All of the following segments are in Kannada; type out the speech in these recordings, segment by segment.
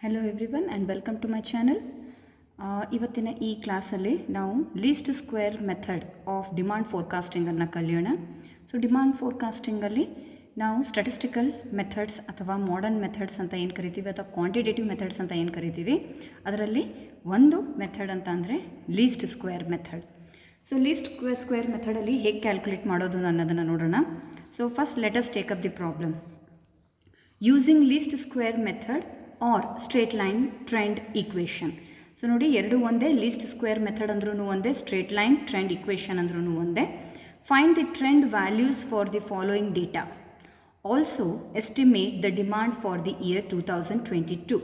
Hello everyone and welcome to my channel. ಇವತ್ತಿನ ಈ ಕ್ಲಾಸಲ್ಲಿ ನಾವು least square method of demand ಫೋರ್ಕಾಸ್ಟಿಂಗನ್ನು ಕಲಿಯೋಣ. ಸೊ ಡಿಮಾಂಡ್ ಫೋರ್ಕಾಸ್ಟಿಂಗಲ್ಲಿ ನಾವು ಸ್ಟ್ಯಾಟಿಸ್ಟಿಕಲ್ ಮೆಥಡ್ಸ್ ಅಥವಾ ಮಾಡರ್ನ್ ಮೆಥಡ್ಸ್ ಅಂತ ಏನು ಕರಿತೀವಿ ಅಥವಾ ಕ್ವಾಂಟಿಟೇಟಿವ್ ಮೆಥಡ್ಸ್ ಅಂತ ಏನು ಕರಿತೀವಿ, ಅದರಲ್ಲಿ ಒಂದು ಮೆಥಡ್ ಅಂತ ಅಂದರೆ least square method. So least square ಮೆಥಡಲ್ಲಿ ಹೇಗೆ ಕ್ಯಾಲ್ಕುಲೇಟ್ ಮಾಡೋದು ಅನ್ನೋದನ್ನು ನೋಡೋಣ. So first let us take up the problem. Using least square method or straight line trend equation. So ನೋಡಿ, ಎರಡು ಒಂದೇ. ಲೀಸ್ಟ್ ಸ್ಕ್ವೇರ್ ಮೆಥಡ್ ಅಂದ್ರೂ ಒಂದೇ, ಸ್ಟ್ರೇಟ್ ಲೈನ್ ಟ್ರೆಂಡ್ ಈಕ್ವೇಷನ್ ಅಂದ್ರೂ ಒಂದೇ. Find the trend values for the following data. Also estimate the demand for the year 2022.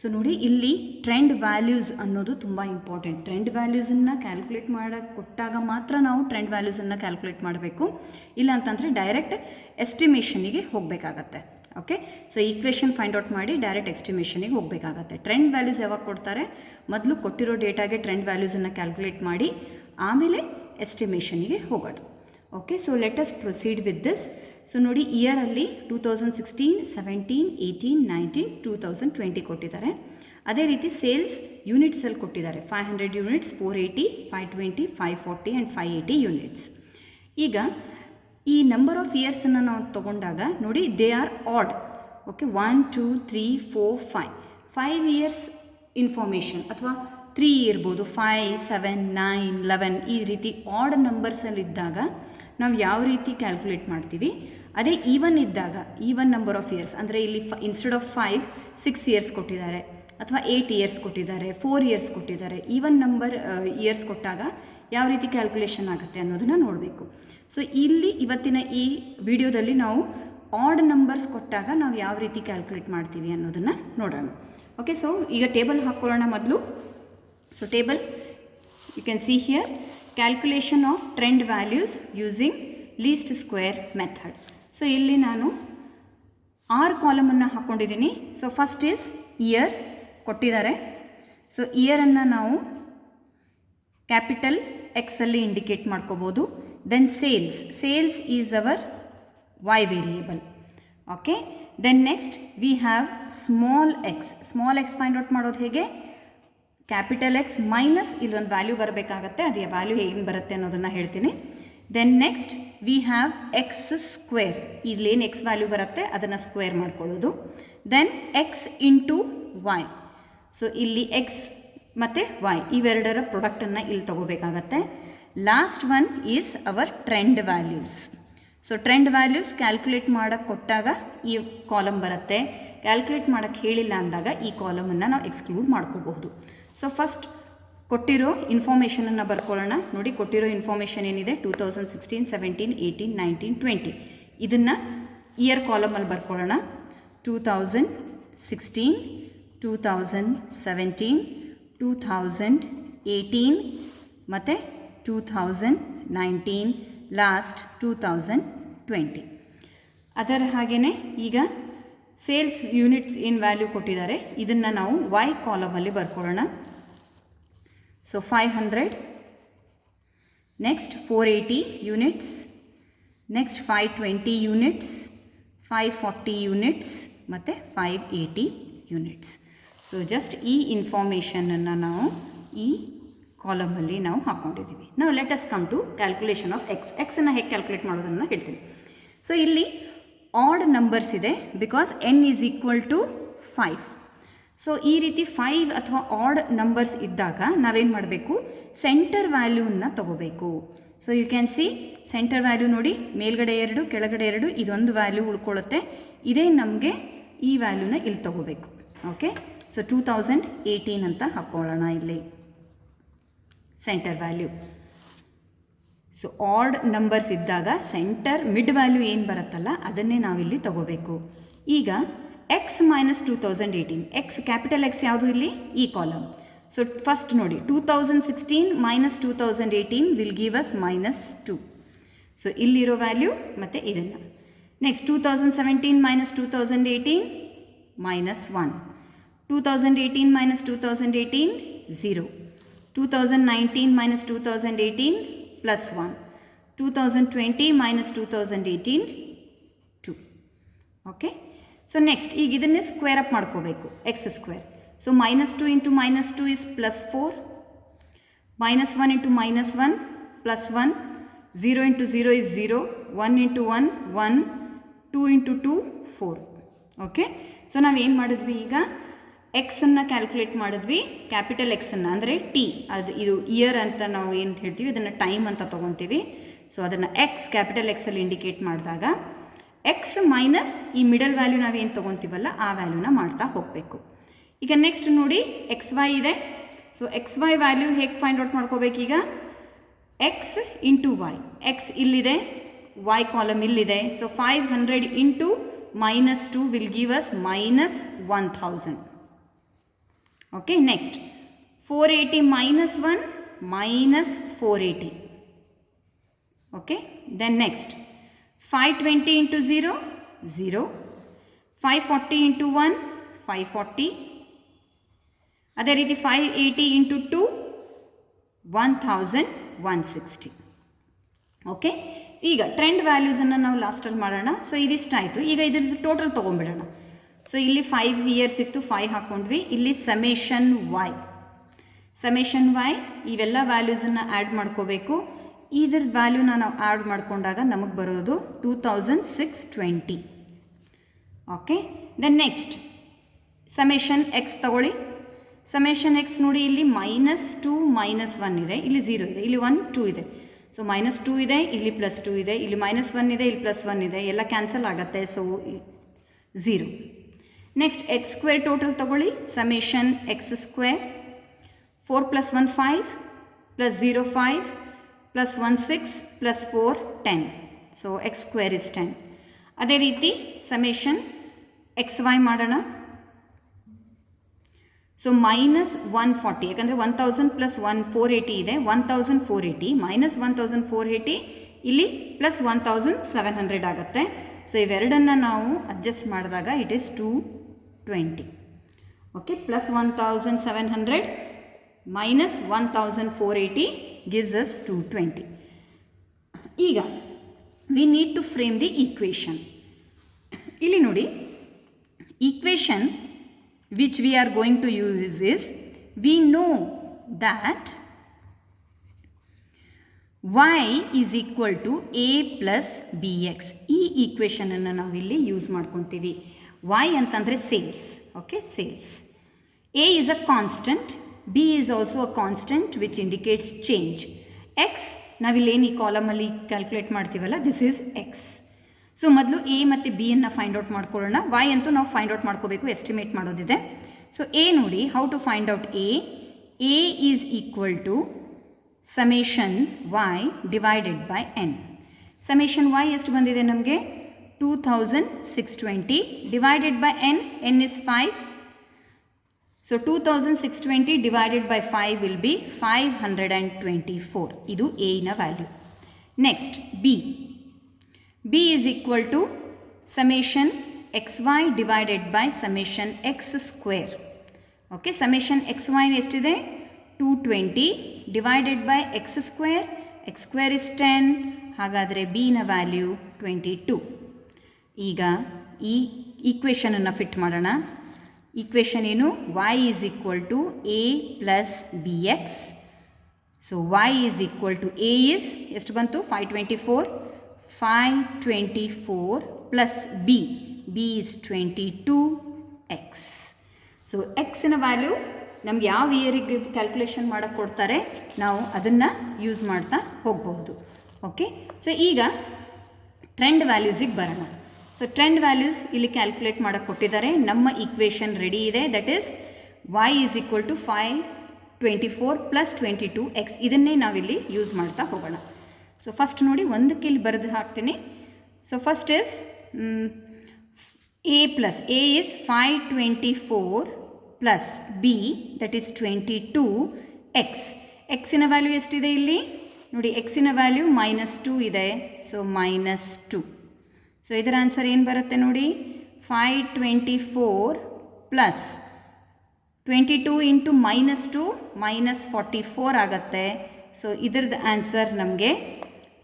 So ನೋಡಿ, ಇಲ್ಲಿ ಟ್ರೆಂಡ್ ವ್ಯಾಲ್ಯೂಸ್ ಅನ್ನೋದು ತುಂಬ ಇಂಪಾರ್ಟೆಂಟ್. ಟ್ರೆಂಡ್ ವ್ಯಾಲ್ಯೂಸನ್ನು ಕ್ಯಾಲ್ಕುಲೇಟ್ ಮಾಡೋಕ್ಕೆ ಕೊಟ್ಟಾಗ ಮಾತ್ರ ನಾವು ಟ್ರೆಂಡ್ ವ್ಯಾಲ್ಯೂಸನ್ನು ಕ್ಯಾಲ್ಕುಲೇಟ್ ಮಾಡಬೇಕು, ಇಲ್ಲ ಅಂತಂದರೆ ಡೈರೆಕ್ಟ್ ಎಸ್ಟಿಮೇಷನಿಗೆ ಹೋಗಬೇಕಾಗತ್ತೆ. Okay, so equation find out ಮಾಡಿ ಡೈರೆಕ್ಟ್ ಎಸ್ಟಿಮೇಷನಿಗೆ ಹೋಗಬೇಕಾಗತ್ತೆ. ಟ್ರೆಂಡ್ ವ್ಯಾಲ್ಯೂಸ್ ಯಾವಾಗ ಕೊಡ್ತಾರೆ, ಮೊದಲು ಕೊಟ್ಟಿರೋ ಡೇಟಾಗೆ ಟ್ರೆಂಡ್ ವ್ಯಾಲ್ಯೂಸನ್ನು ಕ್ಯಾಲ್ಕುಲೇಟ್ ಮಾಡಿ ಆಮೇಲೆ ಎಸ್ಟಿಮೇಷನಿಗೆ ಹೋಗೋದು. Okay, so let us proceed with this. So ನೋಡಿ, ಇಯರಲ್ಲಿ 2016, 17, 18, 19, 2020 ಕೊಟ್ಟಿದ್ದಾರೆ. ಅದೇ ರೀತಿ ಸೇಲ್ಸ್ ಯೂನಿಟ್ಸಲ್ಲಿ ಕೊಟ್ಟಿದ್ದಾರೆ. 500 ಯೂನಿಟ್ಸ್, 480, 520, 540 ಆ್ಯಂಡ್ 580 ಯೂನಿಟ್ಸ್. ಈಗ ಈ ನಂಬರ್ ಆಫ್ ಇಯರ್ಸನ್ನು ನಾವು ತೊಗೊಂಡಾಗ ನೋಡಿ, they are odd. Okay, 1, 2, 3, 4, 5 years information, ಅಥವಾ 3 ಇರ್ಬೋದು, 5, 7, 9, 11 ಈ ರೀತಿ ಆಡ್ ನಂಬರ್ಸಲ್ಲಿದ್ದಾಗ ನಾವು ಯಾವ ರೀತಿ ಕ್ಯಾಲ್ಕುಲೇಟ್ ಮಾಡ್ತೀವಿ. ಅದೇ ಈವನ್ ಇದ್ದಾಗ, ಈವನ್ ನಂಬರ್ ಆಫ್ ಇಯರ್ಸ್ ಅಂದರೆ ಇಲ್ಲಿ ಇನ್ಸ್ಟೆಡ್ ಆಫ್ 5, 6 ಇಯರ್ಸ್ ಕೊಟ್ಟಿದ್ದಾರೆ, ಅಥವಾ 8 ಇಯರ್ಸ್ ಕೊಟ್ಟಿದ್ದಾರೆ, 4 ಇಯರ್ಸ್ ಕೊಟ್ಟಿದ್ದಾರೆ. ಈವನ್ ನಂಬರ್ ಇಯರ್ಸ್ ಕೊಟ್ಟಾಗ ಯಾವ ರೀತಿ ಕ್ಯಾಲ್ಕುಲೇಷನ್ ಆಗುತ್ತೆ ಅನ್ನೋದನ್ನು ನೋಡಬೇಕು. ಸೊ ಇಲ್ಲಿ ಇವತ್ತಿನ ಈ ವಿಡಿಯೋದಲ್ಲಿ ನಾವು ಆಡ್ ನಂಬರ್ಸ್ ಕೊಟ್ಟಾಗ ನಾವು ಯಾವ ರೀತಿ ಕ್ಯಾಲ್ಕುಲೇಟ್ ಮಾಡ್ತೀವಿ ಅನ್ನೋದನ್ನು ನೋಡೋಣ. ಓಕೆ, ಸೊ ಈಗ ಟೇಬಲ್ ಹಾಕ್ಕೊಳ್ಳೋಣ ಮೊದಲು. So table you can see here, calculation of trend values using least square method. So ಇಲ್ಲಿ ನಾನು 6 ಕಾಲಮನ್ನು ಹಾಕ್ಕೊಂಡಿದ್ದೀನಿ. ಸೊ ಫಸ್ಟ್ ಈಸ್ ಇಯರ್ ಕೊಟ್ಟಿದ್ದಾರೆ. ಸೊ ಇಯರನ್ನು ನಾವು ಕ್ಯಾಪಿಟಲ್ ಎಕ್ಸಲ್ಲಿ ಇಂಡಿಕೇಟ್ ಮಾಡ್ಕೋಬೋದು. Then sales is our y variable. Okay, then next we have small X find out ಮಾಡೋದು ಹೇಗೆ, ಕ್ಯಾಪಿಟಲ್ ಎಕ್ಸ್ ಮೈನಸ್ ಇಲ್ಲೊಂದು ವ್ಯಾಲ್ಯೂ ಬರಬೇಕಾಗತ್ತೆ. ಅದು ವ್ಯಾಲ್ಯೂ ಏನು ಬರುತ್ತೆ ಅನ್ನೋದನ್ನು ಹೇಳ್ತೀನಿ. Then next we have X square. ಇಲ್ಲೇನು ಎಕ್ಸ್ ವ್ಯಾಲ್ಯೂ ಬರುತ್ತೆ ಅದನ್ನು ಸ್ಕ್ವೇರ್ ಮಾಡ್ಕೊಳ್ಳೋದು. Then X into Y. So ಇಲ್ಲಿ ಎಕ್ಸ್ ಮತ್ತು ವೈ ಇವೆರಡರ ಪ್ರಾಡಕ್ಟನ್ನು ಇಲ್ಲಿ ತೊಗೋಬೇಕಾಗತ್ತೆ. Last one is our trend values. So trend values calculate ಮಾಡೋಕ್ಕೆ ಕೊಟ್ಟಾಗ ಈ ಕಾಲಮ್ ಬರುತ್ತೆ, ಕ್ಯಾಲ್ಕುಲೇಟ್ ಮಾಡೋಕ್ಕೆ ಹೇಳಿಲ್ಲ ಅಂದಾಗ ಈ ಕಾಲಮನ್ನು ನಾವು ಎಕ್ಸ್ಕ್ಲೂಡ್ ಮಾಡ್ಕೋಬಹುದು. ಸೊ ಫಸ್ಟ್ ಕೊಟ್ಟಿರೋ ಇನ್ಫಾರ್ಮೇಷನನ್ನು ಬರ್ಕೊಳ್ಳೋಣ. ನೋಡಿ, ಕೊಟ್ಟಿರೋ ಇನ್ಫಾರ್ಮೇಷನ್ ಏನಿದೆ, 2016, 17, 18, 19, 20 ಇದನ್ನು ಇಯರ್ ಕಾಲಮಲ್ಲಿ ಬರ್ಕೊಳ್ಳೋಣ. 2016, 2017, 2018 ಮತ್ತು 2019, ಲಾಸ್ಟ್ 2020. ಅದರ ಹಾಗೆಯೇ ಈಗ ಸೇಲ್ಸ್ ಯೂನಿಟ್ಸ್ ಏನು ವ್ಯಾಲ್ಯೂ ಕೊಟ್ಟಿದ್ದಾರೆ ಇದನ್ನು ನಾವು ವೈ ಕಾಲಮಲ್ಲಿ ಬರ್ಕೊಳ್ಳೋಣ. So 500, next 480 units, next 520 units, 540 units ಮತ್ತು 580 ಯೂನಿಟ್ಸ್. ಸೊ ಜಸ್ಟ್ ಈ ಇನ್ಫಾರ್ಮೇಷನನ್ನು ನಾವು ಈ ಕಾಲಮಲ್ಲಿ ನಾವು ಹಾಕ್ಕೊಂಡಿದ್ದೀವಿ. ನಾವು let us come to calculation of ಎಕ್ಸನ್ನು ಹೇಗೆ ಕ್ಯಾಲ್ಕುಲೇಟ್ ಮಾಡೋದನ್ನು ಹೇಳ್ತೀನಿ. ಸೊ ಇಲ್ಲಿ ಆಡ್ ನಂಬರ್ಸ್ ಇದೆ, because n is equal to 5. So ಈ ರೀತಿ 5 ಅಥವಾ ಆಡ್ ನಂಬರ್ಸ್ ಇದ್ದಾಗ ನಾವೇನು ಮಾಡಬೇಕು, ಸೆಂಟರ್ ವ್ಯಾಲ್ಯೂನ ತೊಗೋಬೇಕು. So you can see centre value ನೋಡಿ, ಮೇಲ್ಗಡೆ 2, ಕೆಳಗಡೆ 2, ಇದೊಂದು ವ್ಯಾಲ್ಯೂ ಉಳ್ಕೊಳ್ಳುತ್ತೆ. ಇದೇ ನಮಗೆ ಈ ವ್ಯಾಲ್ಯೂನ ಇಲ್ಲಿ ತೊಗೋಬೇಕು. ಓಕೆ, ಸೊ 2018 ಅಂತ ಹಾಕ್ಕೊಳ್ಳೋಣ ಇಲ್ಲಿ centre value. So add numbers ಇದ್ದಾಗ ಸೆಂಟರ್ ಮಿಡ್ ವ್ಯಾಲ್ಯೂ ಏನು ಬರುತ್ತಲ್ಲ ಅದನ್ನೇ ನಾವಿಲ್ಲಿ ತಗೋಬೇಕು. ಈಗ X minus 2018, X capital X ಯಾವುದು ಇಲ್ಲಿ, ಈ ಕಾಲಮ್. ಸೊ ಫಸ್ಟ್ ನೋಡಿ, 2016 minus 2018 will give us -2. So ಇಲ್ಲಿರೋ ವ್ಯಾಲ್ಯೂ ಮತ್ತು ಇದನ್ನು. Next 2017 minus 2018 -1, 2018 minus 2018 0, 2019 minus 2018 plus 1, 2020 minus 2018 2. Okay, so next ಈಗ ಇದನ್ನೇ ಸ್ಕ್ವೇರ್ ಅಪ್ ಮಾಡ್ಕೋಬೇಕು, X square. So -2 into -2 is +4, -1 into -1 +1, 0 into 0 is 0, 1 into 1 1, 2 into 2 4. Okay, so ನಾವೇನು ಮಾಡಿದ್ವಿ, ಈಗ ಎಕ್ಸನ್ನು ಕ್ಯಾಲ್ಕುಲೇಟ್ ಮಾಡಿದ್ವಿ, ಕ್ಯಾಪಿಟಲ್ ಎಕ್ಸನ್ನು ಅಂದರೆ ಟಿ, ಅದು ಇದು ಇಯರ್ ಅಂತ ನಾವು ಏನು ಹೇಳ್ತೀವಿ ಅದನ್ನು ಟೈಮ್ ಅಂತ ತೊಗೊತೀವಿ. ಸೊ ಅದನ್ನು ಎಕ್ಸ್ ಕ್ಯಾಪಿಟಲ್ ಎಕ್ಸಲ್ಲಿ ಇಂಡಿಕೇಟ್ ಮಾಡಿದಾಗ ಎಕ್ಸ್ ಮೈನಸ್ ಈ ಮಿಡಲ್ ವ್ಯಾಲ್ಯೂ ನಾವೇನು ತೊಗೊತೀವಲ್ಲ ಆ ವ್ಯಾಲ್ಯೂನ ಮಾಡ್ತಾ ಹೋಗಬೇಕು. ಈಗ ನೆಕ್ಸ್ಟ್ ನೋಡಿ ಎಕ್ಸ್ ವೈ ಇದೆ. ಸೊ ಎಕ್ಸ್ ವೈ ವ್ಯಾಲ್ಯೂ ಹೇಗೆ ಫೈಂಡ್ ಔಟ್ ಮಾಡ್ಕೋಬೇಕೀಗ, ಎಕ್ಸ್ ಇಂಟು ವೈ, ಎಕ್ಸ್ ಇಲ್ಲಿದೆ, ವೈ ಕಾಲಮ್ ಇಲ್ಲಿದೆ. So 500 into -2 will give us -1000. Okay, next 480 -1 -480. Okay, then next 520 into 0 0, 540 into 1 540, ಅದೇ ರೀತಿ 580 ಇಂಟು 2 1160. ಓಕೆ, ಈಗ ಟ್ರೆಂಡ್ ವ್ಯಾಲ್ಯೂಸನ್ನು ನಾವು ಲಾಸ್ಟಲ್ಲಿ ಮಾಡೋಣ. ಸೊ ಇದಿಷ್ಟಾಯಿತು. ಈಗ ಇದರದ್ದು ಟೋಟಲ್ ತೊಗೊಂಡ್ಬಿಡೋಣ. ಸೊ ಇಲ್ಲಿ 5 ಇಯರ್ಸ್ ಇತ್ತು, 5 ಹಾಕ್ಕೊಂಡ್ವಿ. ಇಲ್ಲಿ ಸಮೇಷನ್ ವೈ ಇವೆಲ್ಲ ವ್ಯಾಲ್ಯೂಸನ್ನು ಆ್ಯಡ್ ಮಾಡ್ಕೋಬೇಕು. ಇದ್ರ ವ್ಯಾಲ್ಯೂನ ನಾವು ಆ್ಯಡ್ ಮಾಡ್ಕೊಂಡಾಗ ನಮಗೆ ಬರೋದು 2620. Okay, then next summation X ತಗೊಳ್ಳಿ. ಸಮೇಷನ್ ಎಕ್ಸ್ ನೋಡಿ, ಇಲ್ಲಿ -2 -1 ಇದೆ, ಇಲ್ಲಿ 0 ಇದೆ, ಇಲ್ಲಿ 1 2 ಇದೆ. ಸೊ -2 ಇದೆ, ಇಲ್ಲಿ +2 ಇದೆ, ಇಲ್ಲಿ -1 ಇದೆ, ಇಲ್ಲಿ +1 ಇದೆ, ಎಲ್ಲ ಕ್ಯಾನ್ಸಲ್ ಆಗುತ್ತೆ. So 0. Next x square total ತಗೊಳ್ಳಿ. Summation x square 4 + 1 5 + 0 5 + 1 6 + 4 10. So X square is 10. ಅದೇ ರೀತಿ ಸಮೇಷನ್ ಎಕ್ಸ್ ವೈ ಮಾಡೋಣ. ಸೊ -140, ಯಾಕಂದರೆ 1000 + 480 ಇದೆ, 1480 -1480 ಇಲ್ಲಿ +1700 ಆಗುತ್ತೆ. ಸೊ ಇವೆರಡನ್ನು ನಾವು ಅಡ್ಜಸ್ಟ್ ಮಾಡಿದಾಗ it is 220. Okay, +1700 -1480 gives us 220. ಈಗ we need to frame the equation. ಇಲ್ಲಿ ನೋಡಿ, equation which we are going to use is, we know that y is equal to a plus bx. ಈ ಈಕ್ವೇಷನನ್ನು ನಾವು ಇಲ್ಲಿ ಯೂಸ್ ಮಾಡ್ಕೊತೀವಿ. y ಅಂತಂದರೆ sales. Okay, sales. a is a constant, b is also a constant which indicates change. x ನಾವಿಲ್ಲೇನು ಈ ಕಾಲಮಲ್ಲಿ ಕ್ಯಾಲ್ಕುಲೇಟ್ ಮಾಡ್ತೀವಲ್ಲ, ದಿಸ್ ಈಸ್ ಎಕ್ಸ್. ಸೊ ಮೊದಲು ಎ ಮತ್ತು ಬಿ ಅನ್ನು ಫೈಂಡ್ ಔಟ್ ಮಾಡ್ಕೊಳ್ಳೋಣ. ವೈ ಅಂತೂ ನಾವು ಫೈಂಡ್ ಔಟ್ ಮಾಡ್ಕೋಬೇಕು, ಎಸ್ಟಿಮೇಟ್ ಮಾಡೋದಿದೆ. ಸೊ ಎ ನೋಡಿ, how to find out a is equal to summation y divided by n. Summation y ಎಷ್ಟು ಬಂದಿದೆ ನಮಗೆ, 2620 divided by n is 5. So 2620 divided by 5 will be 524. ಇದು ಎನ value. Next b is equal to summation xy divided by summation x square. Okay, summation xy ಎಷ್ಟಿದೆ, 220 divided by x square is 10. ಹಾಗಾದರೆ b ನ ವ್ಯಾಲ್ಯೂ 22. ಈಗ ಈ ಈಕ್ವೇಷನನ್ನು ಫಿಟ್ ಮಾಡೋಣ. ಈಕ್ವೇಷನ್ ಏನು, y is equal to a plus bx. So y is equal to a is ಎಷ್ಟು ಬಂತು, 524 plus b is 22x. So ಎಕ್ಸಿನ ವ್ಯಾಲ್ಯೂ ನಮ್ಗೆ ಯಾವ ಇಯರಿಗೆ ಕ್ಯಾಲ್ಕುಲೇಷನ್ ಮಾಡೋಕ್ಕೆ ಕೊಡ್ತಾರೆ, ನಾವು ಅದನ್ನು ಯೂಸ್ ಮಾಡ್ತಾ ಹೋಗಬಹುದು. ಓಕೆ, ಸೊ ಈಗ ಟ್ರೆಂಡ್ ವ್ಯಾಲ್ಯೂಸಿಗೆ ಬರೋಣ. ಸೊ ಟ್ರೆಂಡ್ ವ್ಯಾಲ್ಯೂಸ್ ಇಲ್ಲಿ ಕ್ಯಾಲ್ಕುಲೇಟ್ ಮಾಡೋಕ್ಕೆ ಕೊಟ್ಟಿದ್ದಾರೆ. ನಮ್ಮ ಈಕ್ವೇಷನ್ ರೆಡಿ ಇದೆ, that is y is equal to 524 plus 22x. ಇದನ್ನೇ ನಾವಿಲ್ಲಿ ಯೂಸ್ ಮಾಡ್ತಾ ಹೋಗೋಣ. ಸೊ ಫಸ್ಟ್ ನೋಡಿ, ಒಂದಕ್ಕೆ ಇಲ್ಲಿ ಬರೆದು ಹಾಕ್ತೀನಿ. So first is a plus a is 524 plus b that is 22x. ಎಕ್ಸಿನ ವ್ಯಾಲ್ಯೂ ಎಷ್ಟಿದೆ ಇಲ್ಲಿ ನೋಡಿ, ಎಕ್ಸಿನ ವ್ಯಾಲ್ಯೂ -2 ಇದೆ. ಸೊ -2. ಸೊ ಇದರ ಆನ್ಸರ್ ಏನು ಬರುತ್ತೆ ನೋಡಿ, 524 ಪ್ಲಸ್ 22 ಇಂಟು -2 -44 ಆಗುತ್ತೆ. ಸೊ ಇದ್ರದ್ದು ಆನ್ಸರ್ ನಮಗೆ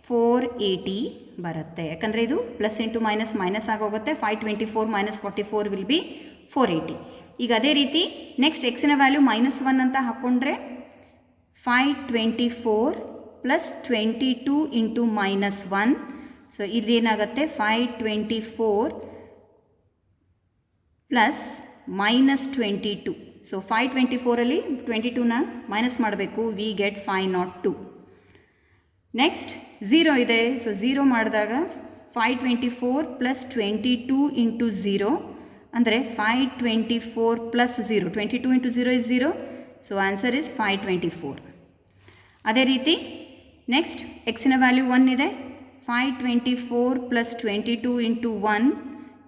480 ಬರುತ್ತೆ. ಯಾಕಂದರೆ ಇದು ಪ್ಲಸ್ ಇಂಟು ಮೈನಸ್ ಮೈನಸ್ ಆಗೋಗುತ್ತೆ. 524 ಮೈನಸ್ 44 ವಿಲ್ ಬಿ 480. ಈಗ ಅದೇ ರೀತಿ ನೆಕ್ಸ್ಟ್ ಎಕ್ಸಿನ ವ್ಯಾಲ್ಯೂ -1 ಅಂತ ಹಾಕ್ಕೊಂಡ್ರೆ 524 ಪ್ಲಸ್ 22 ಇಂಟು -1. ಸೊ ಇದೇನಾಗುತ್ತೆ 524 ಪ್ಲಸ್ -22. ಸೊ 524ಅಲ್ಲಿ 22ನ ಮೈನಸ್ ಮಾಡಬೇಕು. We get 502. ನೆಕ್ಸ್ಟ್ 0 ಇದೆ. ಸೊ 0 ಮಾಡಿದಾಗ 524 ಪ್ಲಸ್ 22 ಇಂಟು 0 ಅಂದರೆ 524 plus 0. 22 into 0 is 0. So answer is 524. ಅದೇ ರೀತಿ ನೆಕ್ಸ್ಟ್ ಎಕ್ಸಿನ ವ್ಯಾಲ್ಯೂ 1 ಇದೆ. 524 plus 22 into 1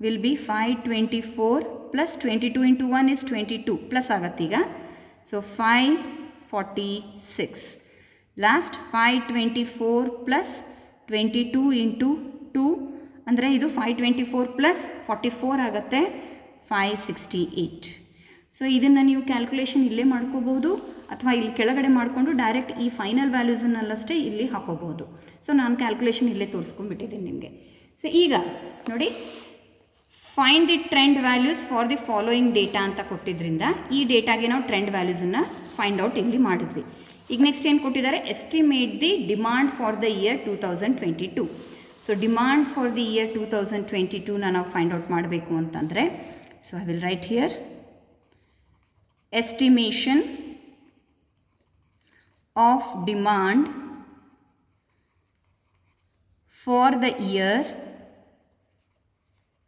will be 524 plus 22 into 1 is 22 plus ಆಗತ್ತೀಗ. ಸೊ 546. ಲಾಸ್ಟ್ 524 ಪ್ಲಸ್ 22 ಇಂಟು 2 ಅಂದರೆ ಇದು 524 ಪ್ಲಸ್ 44 ಆಗುತ್ತೆ 568. ಸೊ ಇದನ್ನು ನೀವು ಕ್ಯಾಲ್ಕುಲೇಷನ್ ಇಲ್ಲೇ ಮಾಡ್ಕೋಬೋದು ಅಥವಾ ಇಲ್ಲಿ ಕೆಳಗಡೆ ಮಾಡಿಕೊಂಡು ಡೈರೆಕ್ಟ್ ಈ ಫೈನಲ್ ವ್ಯಾಲ್ಯೂಸನ್ನಲ್ಲಷ್ಟೇ ಇಲ್ಲಿ ಹಾಕೋಬೋದು. ಸೊ ನಾನು ಕ್ಯಾಲ್ಕುಲೇಷನ್ ಇಲ್ಲೇ ತೋರಿಸ್ಕೊಂಡ್ಬಿಟ್ಟಿದ್ದೀನಿ ನಿಮಗೆ. ಸೊ ಈಗ ನೋಡಿ, find the trend values for the following data ಅಂತ ಕೊಟ್ಟಿದ್ದರಿಂದ ಈ ಡೇಟಾಗೆ ನಾವು ಟ್ರೆಂಡ್ ವ್ಯಾಲ್ಯೂಸನ್ನು ಫೈಂಡ್ ಔಟ್ ಇಲ್ಲಿ ಮಾಡಿದ್ವಿ. ಈಗ ನೆಕ್ಸ್ಟ್ ಏನು ಕೊಟ್ಟಿದ್ದಾರೆ, estimate the demand for the year 2022. So demand for the year 2022ನ ನಾವು ಫೈಂಡ್ ಔಟ್ ಮಾಡಬೇಕು ಅಂತಂದರೆ, so I will write here estimation of demand for the year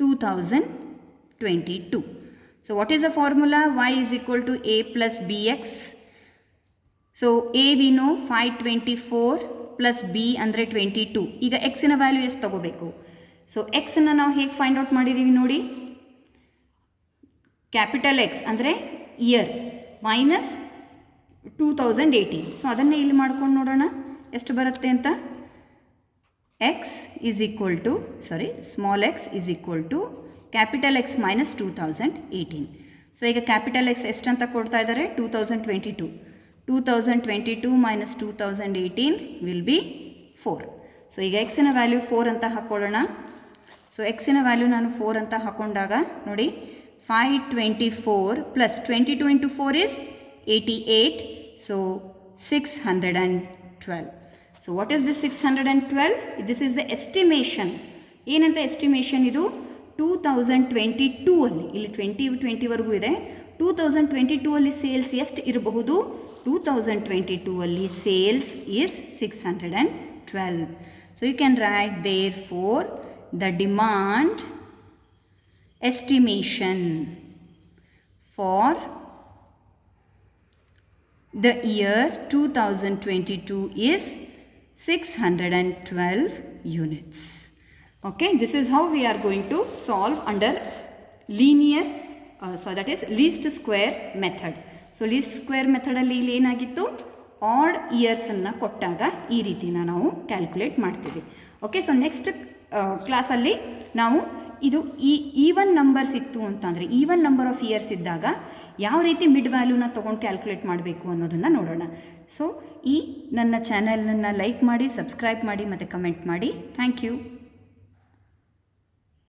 2022. So what is the formula? Y is equal to A plus BX. So A we know 524 plus B ಅಂದರೆ 22. ಈಗ ಎಕ್ಸಿನ ವ್ಯಾಲ್ಯೂ ಎಷ್ಟು ತಗೋಬೇಕು? ಸೊ ಎಕ್ಸನ್ನು ನಾವು ಹೇಗೆ ಫೈಂಡ್ ಔಟ್ ಮಾಡಿದ್ದೀವಿ ನೋಡಿ, ಕ್ಯಾಪಿಟಲ್ ಎಕ್ಸ್ ಅಂದರೆ ಇಯರ್ ಮೈನಸ್ 2018. ಸೊ ಅದನ್ನೇ ಇಲ್ಲಿ ಮಾಡ್ಕೊಂಡು ನೋಡೋಣ ಎಷ್ಟು ಬರುತ್ತೆ ಅಂತ. X is equal to small x is equal to capital X minus 2018. So ಈಗ ಕ್ಯಾಪಿಟಲ್ ಎಕ್ಸ್ ಎಷ್ಟು ಅಂತ ಕೊಡ್ತಾ ಇದ್ದಾರೆ, 2022. 2022 ಮೈನಸ್ 2018 ವಿಲ್ ಬಿ 4. ಸೊ ಈಗ ಎಕ್ಸಿನ ವ್ಯಾಲ್ಯೂ 4 ಅಂತ ಹಾಕ್ಕೊಳ್ಳೋಣ. ಸೊ ಎಕ್ಸಿನ ವ್ಯಾಲ್ಯೂ ನಾನು 4 ಅಂತ ಹಾಕ್ಕೊಂಡಾಗ ನೋಡಿ, 524 plus 22 into 4 is 88. So 612. So what is this 612? This is the estimation. ಏನಂತ ಎಸ್ಟಿಮೇಷನ್ ಇದು 2022 ಅಲ್ಲಿ, ಇಲ್ಲಿ 2020 ವರೆಗೂ ಇದೆ. 2022 ಅಲ್ಲಿ ಸೇಲ್ಸ್ ಎಷ್ಟು ಇರಬಹುದು? 2022 ಅಲ್ಲಿ sales is 612. So you can write therefore the demand estimation for the year 2022 is 612 units. Okay, this is how we are going to solve under linear, so that is least square method. So least square method ಅಲ್ಲಿ ಇಲ್ಲಿ ಏನಾಗಿತ್ತು, ಆಡ್ ಇಯರ್ಸನ್ನು ಕೊಟ್ಟಾಗ ಈ ರೀತಿನ ನಾವು ಕ್ಯಾಲ್ಕುಲೇಟ್ ಮಾಡ್ತೀವಿ. ಓಕೆ, ಸೊ ನೆಕ್ಸ್ಟ್ ಕ್ಲಾಸಲ್ಲಿ ನಾವು ಇದು ಈವನ್ ನಂಬರ್ಸ್ ಇತ್ತು ಅಂತಂದರೆ, ಈವನ್ ನಂಬರ್ ಆಫ್ ಇಯರ್ಸ್ ಇದ್ದಾಗ ಯಾವ ರೀತಿ ಮಿಡ್ ವ್ಯಾಲ್ಯೂನ ತೊಗೊಂಡು ಕ್ಯಾಲ್ಕುಲೇಟ್ ಮಾಡಬೇಕು ಅನ್ನೋದನ್ನು ನೋಡೋಣ. ಸೊ ಈ ನನ್ನ ಚಾನಲನ್ನು ಲೈಕ್ ಮಾಡಿ, ಸಬ್ಸ್ಕ್ರೈಬ್ ಮಾಡಿ ಮತ್ತು ಕಮೆಂಟ್ ಮಾಡಿ. Thank you.